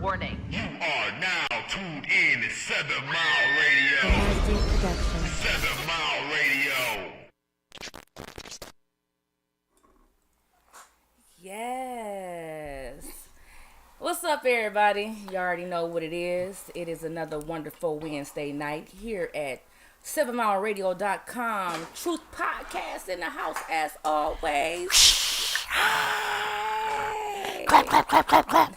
Warning. You are now tuned in to 7 Mile Radio. 7 Mile Radio. Yes. What's up, everybody? You already know what it is. It is another wonderful Wednesday night here at 7mileradio.com. Truth Podcast in the house as always. Clap, clap, clap, clap, clap.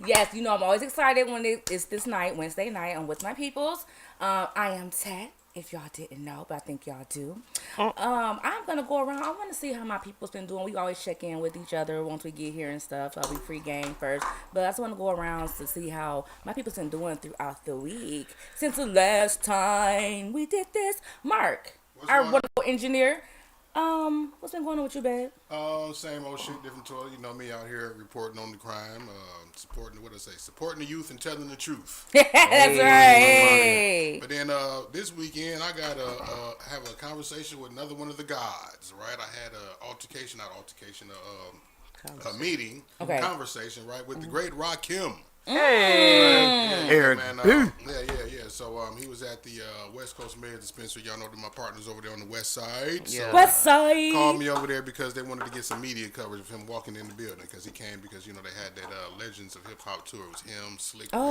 Yes, you know I'm always excited when it's this night, Wednesday night. I'm with my peoples. I am Tat, if y'all didn't know, but I think y'all do. I'm gonna go around. I want to see how my people's been doing. We always check in with each other once we get here and stuff. We pre-game first, but I just want to go around to see how my people's been doing throughout the week since the last time we did this. Mark, our wonderful engineer. What's been going on with you, babe? Same old shit, different toy. You know me out here reporting on the crime, supporting the youth and telling the truth. That's right. But then this weekend I got to have a conversation with another one of the gods, right? I had a meeting, conversation, right, with the great Rakim. Hey, Eric. Yeah. So he was at the West Coast Med Dispensary. Y'all know that my partners over there on the West Side. Yeah. So, West Side. Called me over there because they wanted to get some media coverage of him walking in the building because he came because you know they had that Legends of Hip Hop tour. It was him, Slick Rick,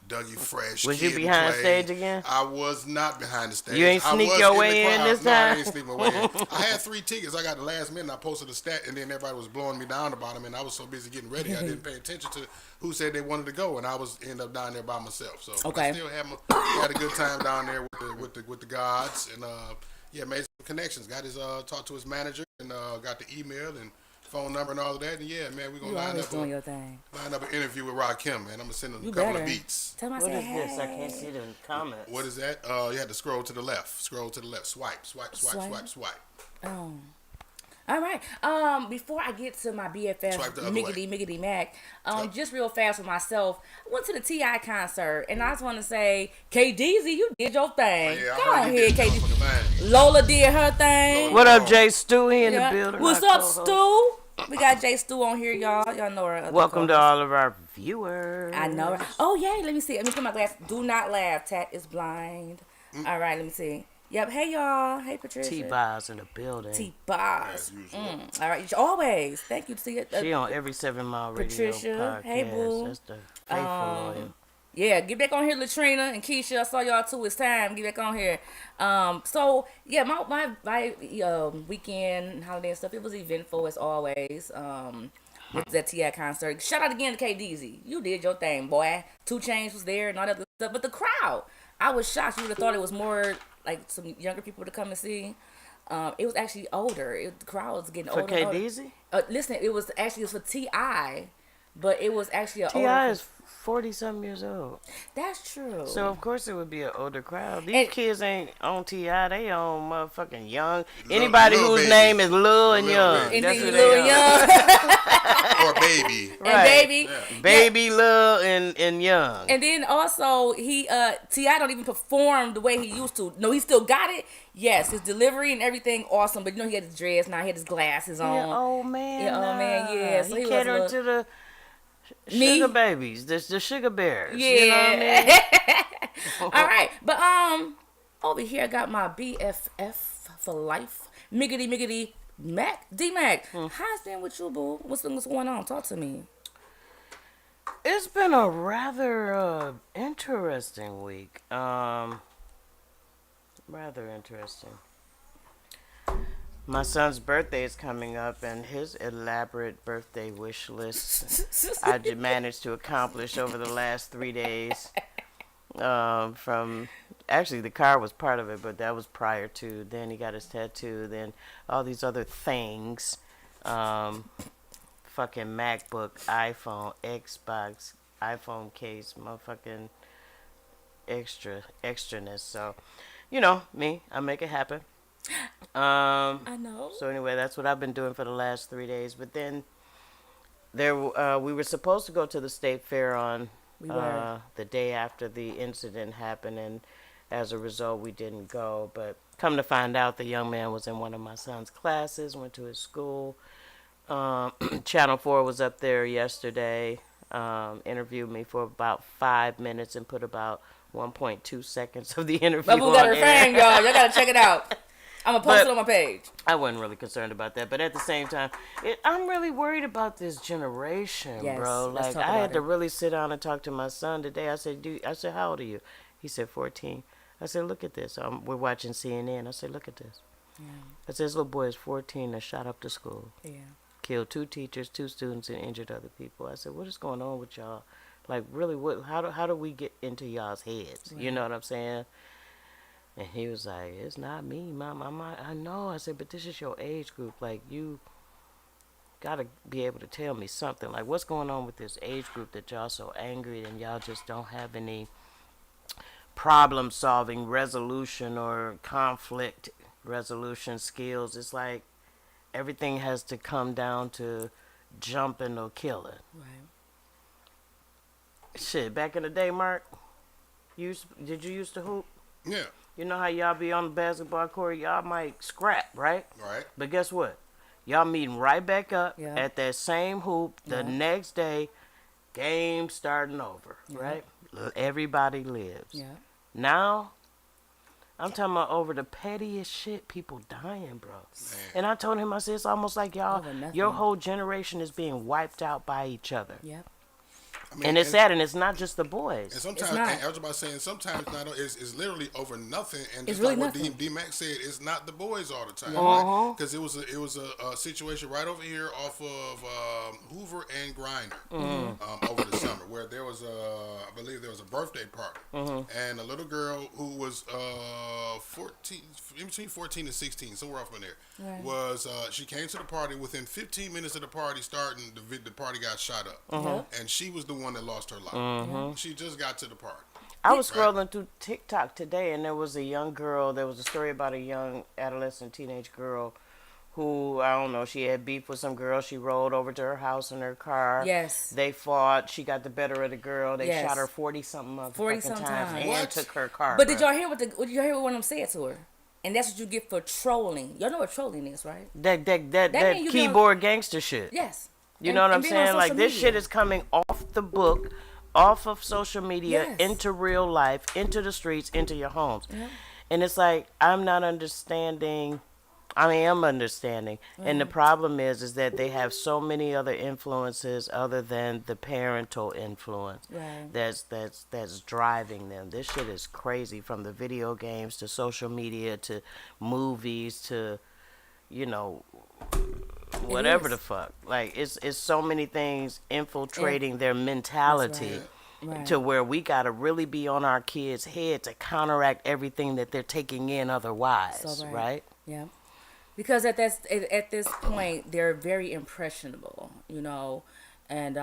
Dougie Fresh. Was Kid you behind Play. stage again? I was not behind the stage. You ain't sneak your way in this time? No, I ain't sneak my way in. I had 3 tickets. I got the last minute. I posted a stat, and then everybody was blowing me down about him, and I was so busy getting ready, I didn't pay attention to who said they wanted to go, and I was end up down there by myself. So I still had a good time down there with the gods, and made some connections. Got his talked to his manager, and got the email and phone number and all of that. And yeah, man, we're gonna line up an interview with Rakim, man. I'm gonna send him a couple of beats. Tell what is this? I can't see the comments. What is that? You had to scroll to the left. Swipe. Oh. All right. Before I get to my BFF, Miggity Mac, just real fast for myself, I went to the T.I. concert, and I just want to say, KDZ, you did your thing. Yeah, Go on here, KDZ. Lola did her thing. What up, Jay Stu? He in the building. What's up, Stu? We got Jay Stu on here, y'all. Y'all know her. Welcome to all of our viewers. I know her. Oh, yeah. Let me see. Let me put my glass. Do not laugh. Tat is blind. All right. Let me see. Yep. Hey, y'all. Hey, Patricia. T-Boz in the building. T-Boz. All right. Always. Thank you. See it. She on every 7 Mile Radio Patricia. podcast. Hey, boo. That's the faithful loyal. Yeah, get back on here, Latrina and Keisha. I saw y'all too. It's time. Get back on here. So yeah, my weekend, holiday and stuff, it was eventful as always. With that T.I. concert. Shout out again to KDZ. You did your thing, boy. 2 Chainz was there and all that other stuff. But the crowd, I was shocked. You would have thought it was more like some younger people to come and see. It was actually older. The crowd was getting older. For KDZ? Listen, it was for T.I., but it was actually an older. T.I. is 40-something years old. That's true. So, of course, it would be an older crowd. These kids ain't on T.I. They on motherfucking Young. Anybody whose name is Lil and Young. And That's who Lil and Young. Or Baby. Right. And Baby. Yeah. Baby, Lil, and Young. And then also, T.I. don't even perform the way he used to. No, he still got it. Yes, his delivery and everything awesome. But, you know, he had his dreads now. He had his glasses on. Yeah, old man. Yeah, old man, yeah. So he catering to the sugar babies, the sugar bears. Yeah. You know what I mean? All right. But over here I got my BFF for life. Miggity Mac. D-Mac. How's it been with you, boo? What's going on? Talk to me. It's been a rather interesting week. Rather interesting. My son's birthday is coming up, and his elaborate birthday wish list I managed to accomplish over the last 3 days. Actually, the car was part of it, but that was prior to. Then he got his tattoo. Then all these other things. Fucking MacBook, iPhone, Xbox, iPhone case, motherfucking extraness. So, you know me, I make it happen. I know. So anyway, that's what I've been doing for the last 3 days. But then we were supposed to go to the state fair on the day after the incident happened, and as a result, we didn't go. But come to find out, the young man was in one of my son's classes, went to his school. Channel 4 was up there yesterday, interviewed me for about 5 minutes and put about 1.2 seconds of the interview Babu got on her air. fang, y'all. Y'all gotta check it out. I'm gonna post But it on my page. I wasn't really concerned about that, but at the same time, I'm really worried about this generation, Yes, bro. let's Like, talk I about had to it. really sit down and talk to my son today. I said, how old are you? He said 14. I said, look at this. We're watching CNN. I said, look at this. Yeah. I said, this little boy is 14 that shot up the school, Yeah. killed 2 teachers, 2 students, and injured other people. I said, what is going on with y'all? Like, really, how do we get into y'all's heads? Right. You know what I'm saying? And he was like, it's not me, Mom. I know. I said, but this is your age group. Like, you got to be able to tell me something. Like, what's going on with this age group that y'all so angry and y'all just don't have any problem-solving resolution or conflict resolution skills? It's like everything has to come down to jumping or killing. Right. Shit, back in the day, Mark, did you used to hoop? Yeah. You know how y'all be on the basketball court, y'all might scrap, right? Right. But guess what? Y'all meeting right back up Yeah. at that same hoop the Yeah. next day, game starting over, Yeah. right? Everybody lives. Yeah. Now, I'm talking about over the pettiest shit, people dying, bro. Man. And I told him, I said, it's almost like y'all, Over nothing. your whole generation is being wiped out by each other. Yep. I mean, And it's sad, and it's not just the boys. And sometimes, not. and I was about saying, sometimes not. It's literally over nothing. And It's just really like what nothing. D-Mac said, it's not the boys all the time. Uh-huh. Because it was a situation right over here off of Hoover and Grinder over the summer, where there was I believe there was a birthday party, and a little girl who was 14, in between 14 and 16, somewhere off in there, Right. was she came to the party. Within 15 minutes of the party starting, the party got shot up, and she was the one that lost her life. She just got to the party. I was scrolling through TikTok today, and there was a young girl. There was a story about a young adolescent teenage girl who, I don't know, she had beef with some girl. She rolled over to her house in her car. Yes. They fought. She got the better of the girl. They Yes. shot her 40-something 40-some times times. and What? took her car. But did bruh. y'all hear what did y'all hear what one of them said to her? And that's what you get for trolling. Y'all know what trolling is, right? That mean you keyboard gangster shit. Yes. You know what I'm being on saying? Like, social this media. shit is coming off the book, off of social media, Yes. into real life, into the streets, into your homes. Yeah. And it's like, I'm not understanding. I mean, I'm understanding. And the problem is that they have so many other influences other than the parental influence Right. that's driving them. This shit is crazy, from the video games to social media to movies to, you know, whatever is. the fuck. Like, it's so many things infiltrating their mentality Right. to where we gotta really be on our kids' head to counteract everything that they're taking in otherwise, So right? Yeah. Because at this point they're very impressionable, you know, and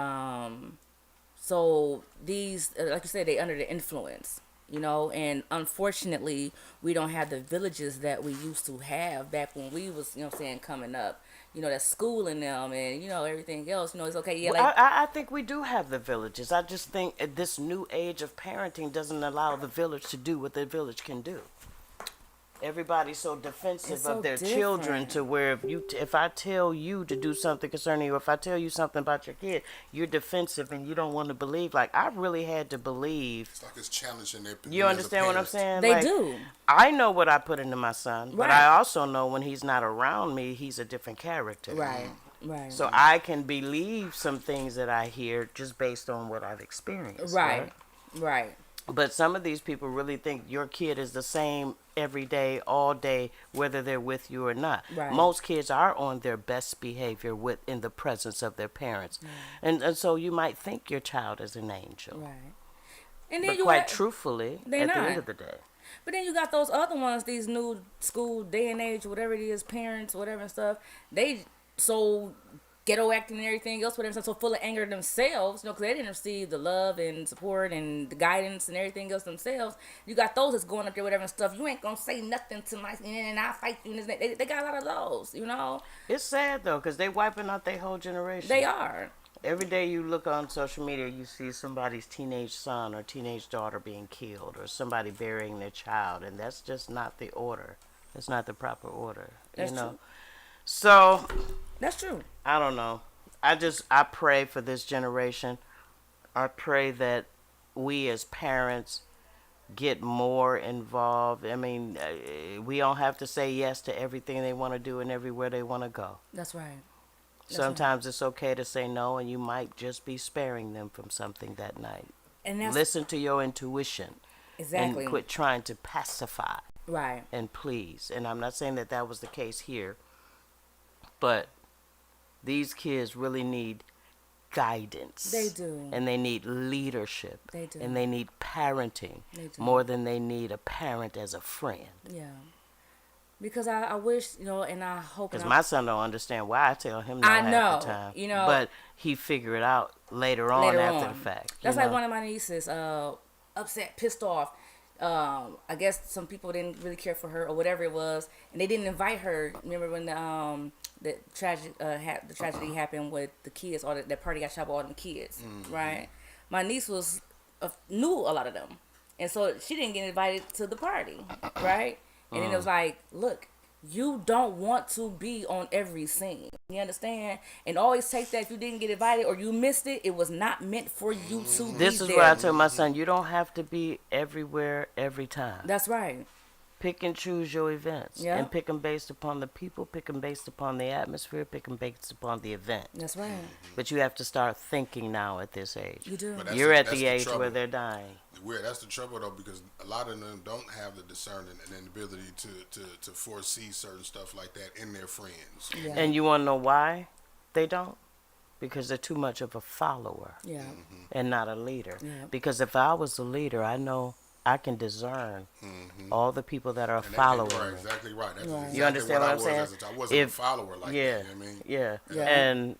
so these, like you said, they under the influence, you know, and unfortunately we don't have the villages that we used to have back when we was, you know what I'm saying, coming up. You know, that's schooling them and, you know, everything else. You know, it's okay. Yeah, Well, like, I think we do have the villages. I just think this new age of parenting doesn't allow the village to do what the village can do. Everybody's so defensive It's so of their different. children, to where if I tell you to do something concerning you, if I tell you something about your kid, you're defensive and you don't want to believe. Like, I really had to believe. It's like it's challenging their. You understand what I'm saying? they Like, do. I know what I put into my son, but Right. I also know when he's not around me, he's a different character. Right. Right. So I can believe some things that I hear just based on what I've experienced. Right. Right. But some of these people really think your kid is the same every day, all day, whether they're with you or not. Right. Most kids are on their best behavior in the presence of their parents. And so you might think your child is an angel. Right. And then But you quite got- truthfully, they at the not. end of the day. But then you got those other ones, these new school day and age, whatever it is, parents, whatever and stuff. They so ghetto acting and everything else, whatever, so full of anger themselves, you know, because they didn't receive the love and support and the guidance and everything else themselves. You got those that's going up there, whatever and stuff. You ain't gonna say nothing to my, and I'll fight you. And they got a lot of those, you know. It's sad, though, because they wiping out their whole generation. They are. Every day you look on social media, you see somebody's teenage son or teenage daughter being killed, or somebody burying their child, and that's just not the order. That's not the proper order. That's you know. true. So That's true. I don't know. I pray for this generation. I pray that we as parents get more involved. I mean, we don't have to say yes to everything they want to do and everywhere they want to go. That's right. Sometimes it's okay to say no, and you might just be sparing them from something that night. And that's Listen to your intuition. exactly And quit trying to pacify right. and please. And I'm not saying that that was the case here, but these kids really need guidance. They do. And they need leadership. They do. And they need parenting They do. more than they need a parent as a friend. Yeah. Because I wish, and I hope. Because and my son don't understand why I tell him no I half know, the time. you know. But he figure it out later on after the fact. That's like one of my nieces, upset, pissed off. I guess some people didn't really care for her or whatever it was, and they didn't invite her. Remember when the tragedy happened with the kids, or that party got shot with all them kids, right? My niece knew a lot of them, and so she didn't get invited to the party, right? And then it was like, look, you don't want to be on every scene. You understand? And always take that if you didn't get invited or you missed it, it was not meant for you to be This is there. what I tell my son. You don't have to be everywhere every time. That's right. Pick and choose your events. Yeah. And pick them based upon the people, pick them based upon the atmosphere, pick them based upon the event. That's right. But you have to start thinking now at this age. You do. You're at the age where they're dying. That's the trouble, though, because a lot of them don't have the discernment and the ability to foresee certain stuff like that in their friends. Yeah. And you want to know why they don't? Because they're too much of a follower Yeah. and not a leader. Yeah. Because if I was a leader, I know I can discern all the people that are And following Right, me. exactly right. That's Right. exactly You understand what I'm I saying? was. I wasn't a follower like that. You know what I mean? Yeah. Yeah. And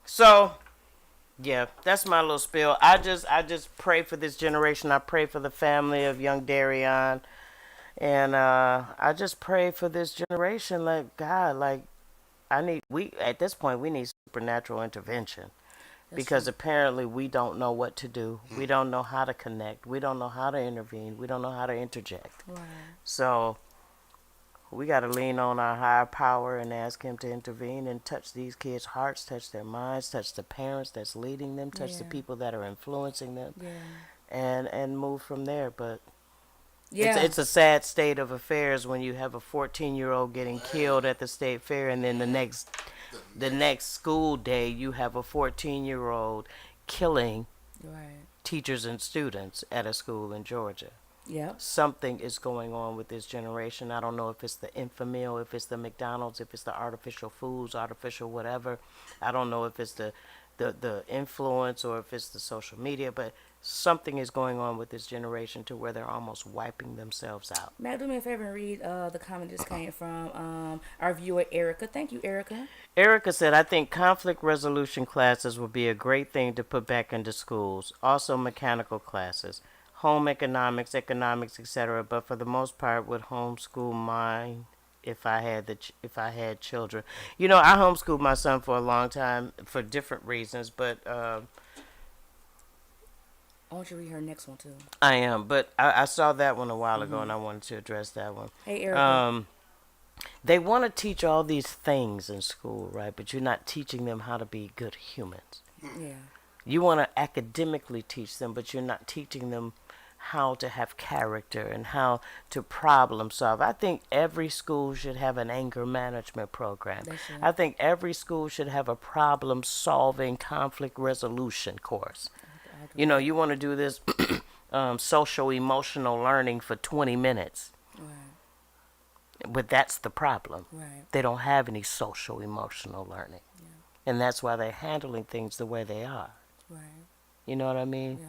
so yeah, that's my little spiel. I just pray for this generation. I pray for the family of young Darion. And I just pray for this generation, like God, like at this point we need supernatural intervention. Because apparently we don't know what to do. We don't know how to connect. We don't know how to intervene. We don't know how to interject. Right. So we got to lean on our higher power and ask him to intervene and touch these kids' hearts, touch their minds, touch the parents that's leading them, touch the Yeah. people that are influencing them, Yeah. and move from there. But Yeah. it's a sad state of affairs when you have a 14-year-old getting killed at the state fair, and then the next school day you have a 14-year-old killing Right. teachers and students at a school in Georgia. Yeah. Something is going on with this generation. I don't know if it's the infamil, if it's the McDonald's, if it's the artificial foods, artificial whatever. I don't know if it's the influence or if it's the social media, but something is going on with this generation to where they're almost wiping themselves out. Matt, do me a favor and read the comment that just came from our viewer Erica. Thank you, Erica. Erica said, I think conflict resolution classes would be a great thing to put back into schools. Also mechanical classes, home economics, etc. But for the most part, would homeschool mine if I had children. You know, I homeschooled my son for a long time for different reasons, but I want you to read her next one too. I am. But I saw that one a while ago, and I wanted to address that one. Hey, Erica. They want to teach all these things in school, right? But you're not teaching them how to be good humans. Yeah. You want to academically teach them, but you're not teaching them how to have character and how to problem solve. I think every school should have an anger management program. They should. I think every school should have a problem solving conflict resolution course. I agree. You know, you want to do this social emotional learning for 20 minutes. Right. But that's the problem. Right. They don't have any social emotional learning. Yeah. And that's why they're handling things the way they are. Right. You know what I mean? Yeah.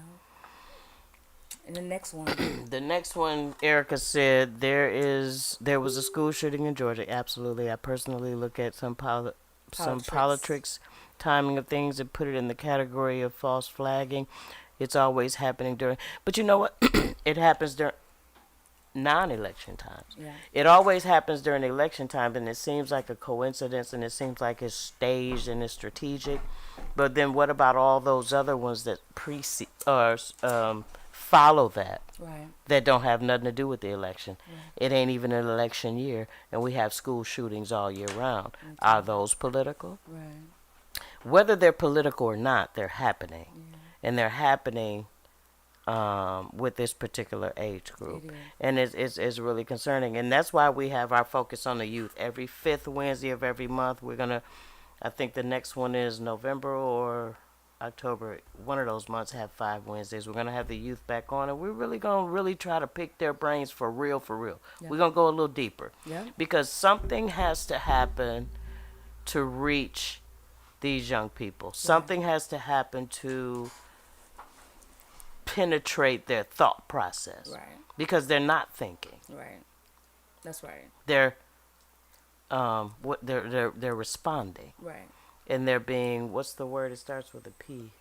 And the next one. The next one, Erica said, there was a school shooting in Georgia. Absolutely. I personally look at some politics, timing of things, and put it in the category of false flagging. It's always happening during, but you know what? It happens during non-election times. Yeah. It always happens during election time, and it seems like a coincidence, and it seems like it's staged and it's strategic. But then what about all those other ones that follow that. Right. That don't have nothing to do with the election. It ain't even an election year, and we have school shootings all year round. Are those political? Right. Whether they're political or not, they're happening, and they're happening with this particular age group, and it's really concerning. And that's why we have our focus on the youth. Every 5th Wednesday of every month, we're gonna. I think the next one is November or October. One of those months have 5 Wednesdays. We're gonna have the youth back on, and we're really gonna try to pick their brains for real. Yeah. We're gonna go a little deeper, Yeah. because something has to happen to reach these young people. Something has to happen to penetrate their thought process, Right. because they're not thinking. Right. That's right. They're they're responding. Right. And they're being, what's the word? It starts with a P.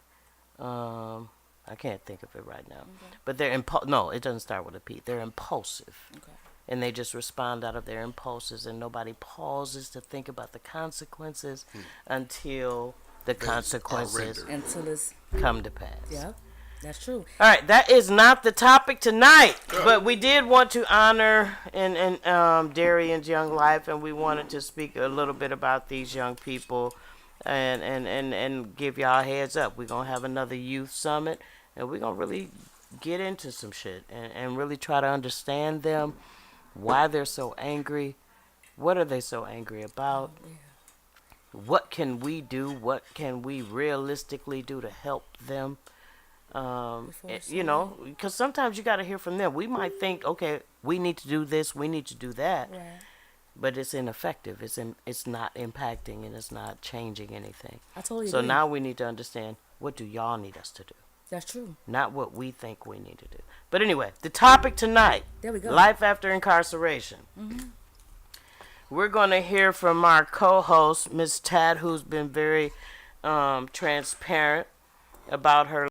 I can't think of it right now. Okay. But they're no, it doesn't start with a P. They're impulsive. Okay. And they just respond out of their impulses, and nobody pauses to think about the consequences until the consequences Until it's. come to pass. Yeah. That's true. All right, that is not the topic tonight, but we did want to honor and Darian's young life, and we wanted to speak a little bit about these young people, and give y'all a heads up. We're gonna have another youth summit, and we're gonna really get into some shit and really try to understand them, why they're so angry, what are they so angry about, what can we do, what can we realistically do to help them. Because sometimes you got to hear from them. We might think, okay, we need to do this, we need to do that, Right. but it's ineffective. It's not impacting, and it's not changing anything. I totally So agree. now we need to understand, what do y'all need us to do? That's true. Not what we think we need to do. But anyway, the topic tonight, There we go. life after incarceration. We're going to hear from our co-host, Ms. Tad, who's been very transparent about her